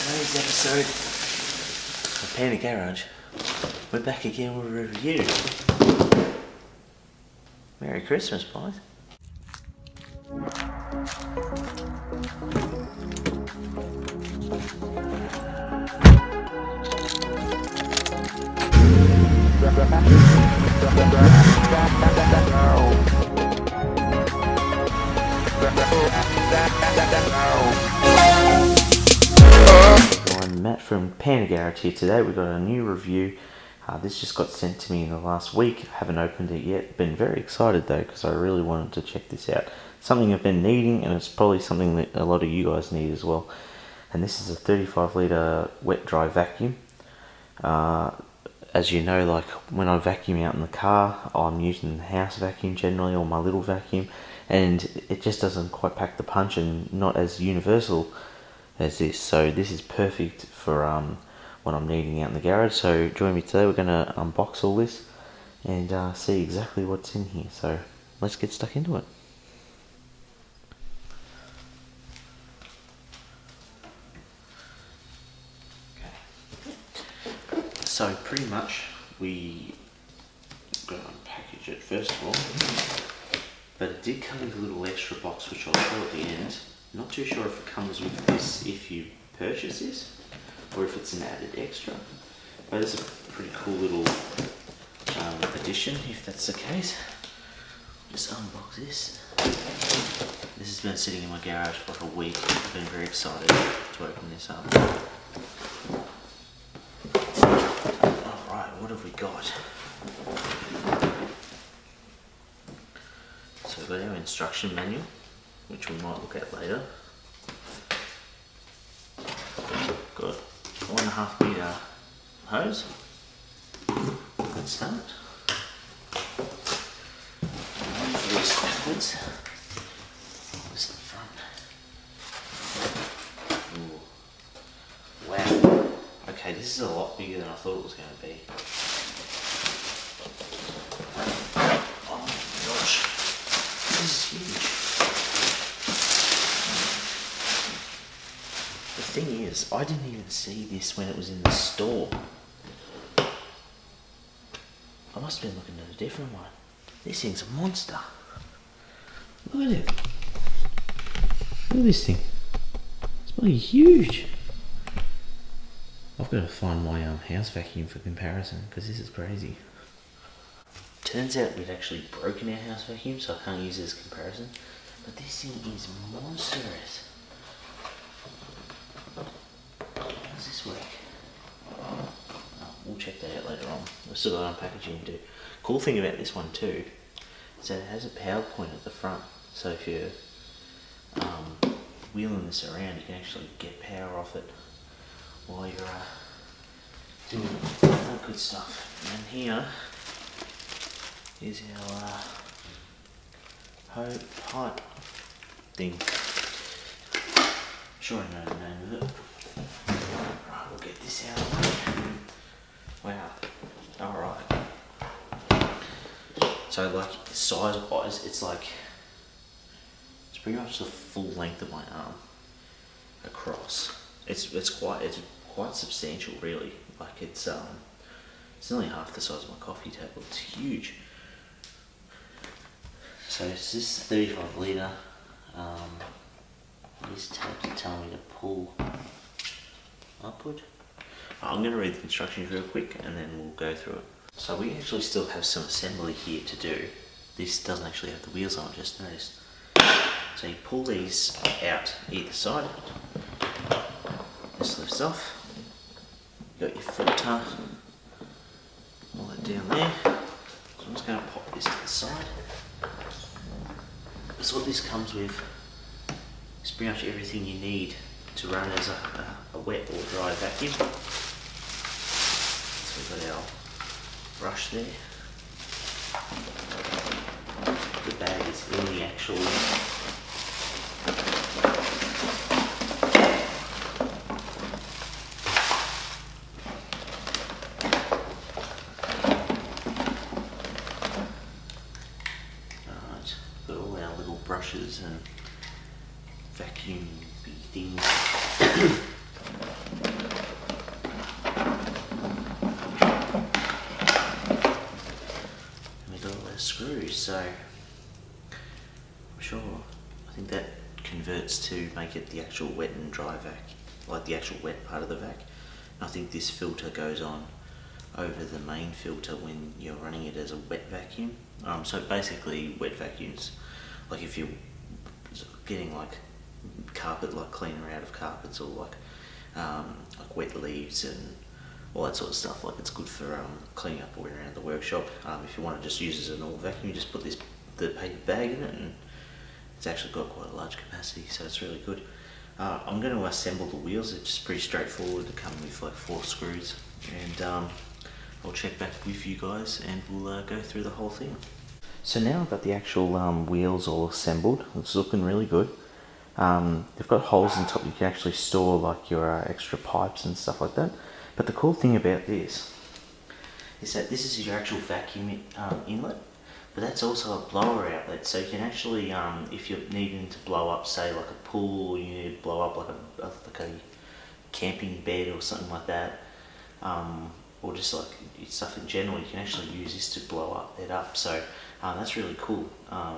today's episode of Panda Garage, we're back again with a review. Merry Christmas, boys. Everyone, Matt from Panda Garage here. Today we've got a new review. This just got sent to me in the last week. I haven't opened it yet. Been very excited though because I really wanted to check this out. Something I've been needing, and it's probably something that a lot of you guys need as well. And this is a 35 litre wet dry vacuum. As you know, like when I vacuum out in the car, I'm using the house vacuum generally, or my little vacuum, and it just doesn't quite pack the punch and not as universal as this. So this is perfect for what I'm needing out in the garage. So join me today. We're going to unbox all this and see exactly what's in here. So let's get stuck into it. So pretty much we got to unpackage it first of all, but it did come with a little extra box which I'll show at the end. Not too sure if it comes with this if you purchase this or if it's an added extra, but it's a pretty cool little addition if that's the case. Just unbox this. This has been sitting in my garage for like a week. I've been very excited to open this up. What have we got? So we've got our instruction manual, which we might look at later. Got 1.5 metre hose. Good start. For this backwards. This in front. Ooh. Wow. Okay, this is a lot bigger than I thought it was going to be. Oh my gosh, this is huge. The thing is, I didn't even see this when it was in the store. I must have been looking at a different one. This thing's a monster. Look at it. Look at this thing. It's bloody huge. I've got to find my house vacuum for comparison because this is crazy. Turns out we'd actually broken our house vacuum, so I can't use it as comparison. But this thing is monstrous. How does this work? Oh, we'll check that out later on. We've still got unpackaging to do. Cool thing about this one too is that it has a power point at the front. So if you're wheeling this around, you can actually get power off it while you're doing all that good stuff. And here is our pipe thing. Sure I know the name of it. Right, we'll get this out of the way. Wow. Alright. So like size wise, it's pretty much the full length of my arm across. It's quite substantial really. Like it's nearly half the size of my coffee table. It's huge. So it's this 35 litre. This tab to tell me to pull upward. I'm going to read the instructions real quick and then we'll go through it. So we actually still have some assembly here to do. This doesn't actually have the wheels on, just noticed. So you pull these out either side. This lifts off. You got your filter, all that down there. So I'm just going to pop this to the side. That's what this comes with. It's pretty much everything you need to run as a wet or dry vacuum. So we've got our brush there. The bag is in the actual brushes and vacuum things. inverts to make it the actual wet and dry vac, like the actual wet part of the vac. I think this filter goes on over the main filter when you're running it as a wet vacuum. So basically wet vacuums, like if you're getting like carpet, like cleaner out of carpets, or like wet leaves and all that sort of stuff, like it's good for cleaning up all around the workshop. If you want to just use it as a normal vacuum, you just put the paper bag in it, and it's actually got quite a large capacity, so it's really good. I'm going to assemble the wheels. It's just pretty straightforward. They come with like 4 screws, and I'll check back with you guys and we'll go through the whole thing. So now I've got the actual wheels all assembled. It's looking really good. They've got holes in the top. You can actually store like your extra pipes and stuff like that. But the cool thing about this is that this is your actual vacuum inlet, but that's also a blower outlet. So you can actually, if you're needing to blow up, say like a pool, or you need to blow up like a camping bed or something like that, or just like stuff in general, you can actually use this to blow it up. So that's really cool. I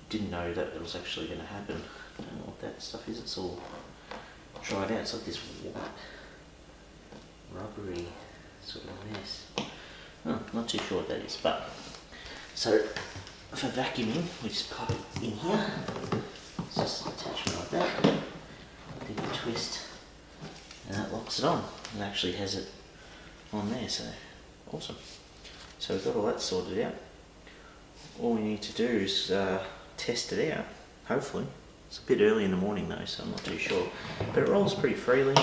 didn't know that it was actually going to happen. I don't know what that stuff is. It's all dried out. It's like this white, rubbery sort of mess. Not too sure what that is, but so for vacuuming, we just pop it in here. It's just an attachment like that. Then you twist, and that locks it on. It actually has it on there, so awesome. So we've got all that sorted out. All we need to do is test it out, hopefully. It's a bit early in the morning though, so I'm not too sure. But it rolls pretty freely.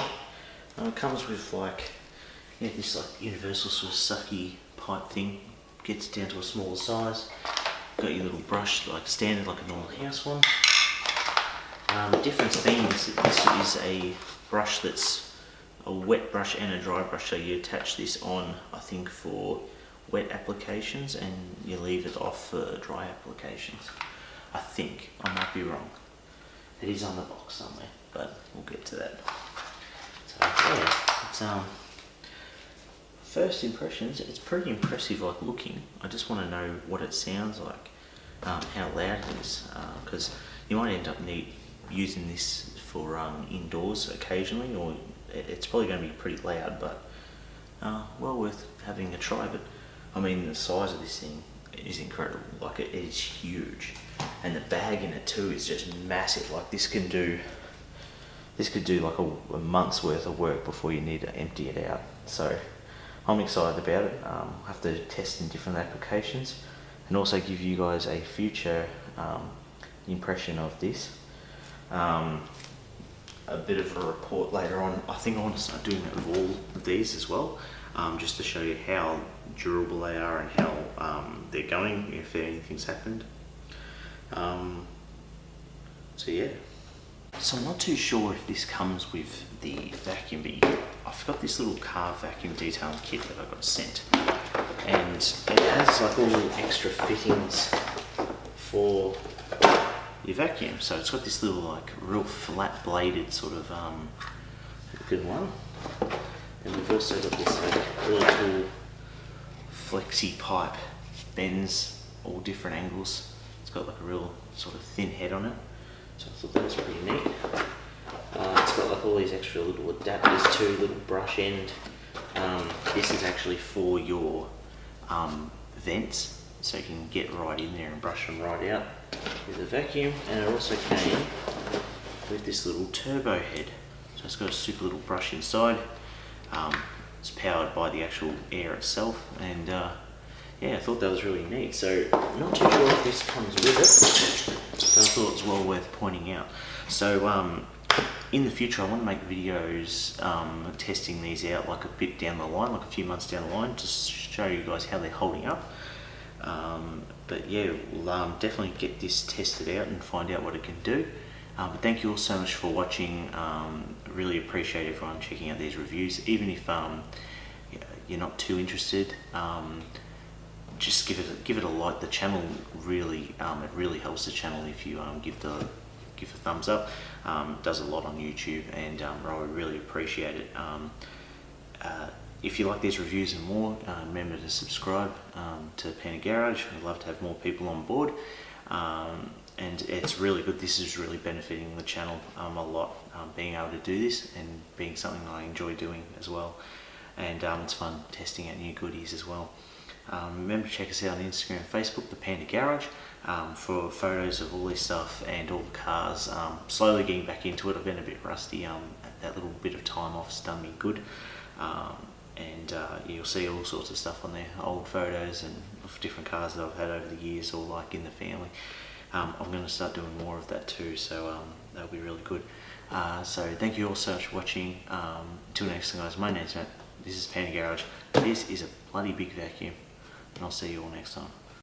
It comes with like, yeah, this like universal sort of sucky pipe thing. Gets down to a smaller size. Got your little brush, like standard, like a normal house one. The difference being is that this is a brush that's a wet brush and a dry brush, so you attach this on, I think, for wet applications and you leave it off for dry applications. I think, I might be wrong. It is on the box somewhere, but we'll get to that. So yeah, it's first impressions, it's pretty impressive like looking. I just want to know what it sounds like, how loud it is, because you might end up using this for indoors occasionally, or it's probably going to be pretty loud, but well worth having a try. But I mean, the size of this thing is incredible. Like it is huge, and the bag in it too is just massive. Like this could do like a month's worth of work before you need to empty it out. So I'm excited about it. I'll have to test in different applications and also give you guys a future impression of this. A bit of a report later on. I think I want to start doing that with all of these as well, just to show you how durable they are and how they're going if anything's happened. So yeah. So I'm not too sure if this comes with the vacuum, but I've got this little car vacuum detailing kit that I got sent, and it has like all extra fittings for your vacuum. So it's got this little like real flat bladed sort of good one, and we've also got this like really cool flexi pipe, bends all different angles. It's got like a real sort of thin head on it, so I thought that was pretty neat. It's got like all these extra little adapters too, little brush end. This is actually for your vents, so you can get right in there and brush them right out with the vacuum. And it also came with this little turbo head, so it's got a super little brush inside. It's powered by the actual air itself, and yeah, I thought that was really neat. So not too sure if this comes with it, but I thought it was well worth pointing out. So in the future I want to make videos testing these out like a bit down the line, like a few months down the line, to show you guys how they're holding up. But yeah, we'll definitely get this tested out and find out what it can do. But thank you all so much for watching. Really appreciate everyone checking out these reviews. Even if you're not too interested, just give it a like. The channel really it really helps the channel if you give a thumbs up. It does a lot on YouTube, and I would really appreciate it. If you like these reviews and more, remember to subscribe to Panda Garage. I'd love to have more people on board. and it's really good. This is really benefiting the channel a lot, being able to do this and being something I enjoy doing as well. And it's fun testing out new goodies as well. Remember to check us out on Instagram and Facebook, the Panda Garage, for photos of all this stuff and all the cars. Slowly getting back into it. I've been a bit rusty. That little bit of time off's done me good. And you'll see all sorts of stuff on there, old photos and of different cars that I've had over the years, or like in the family. I'm going to start doing more of that too, so that'll be really good. So thank you all so much for watching. Until next time, guys, my name's Matt. This is Panda Garage. This is a bloody big vacuum, and I'll see you all next time.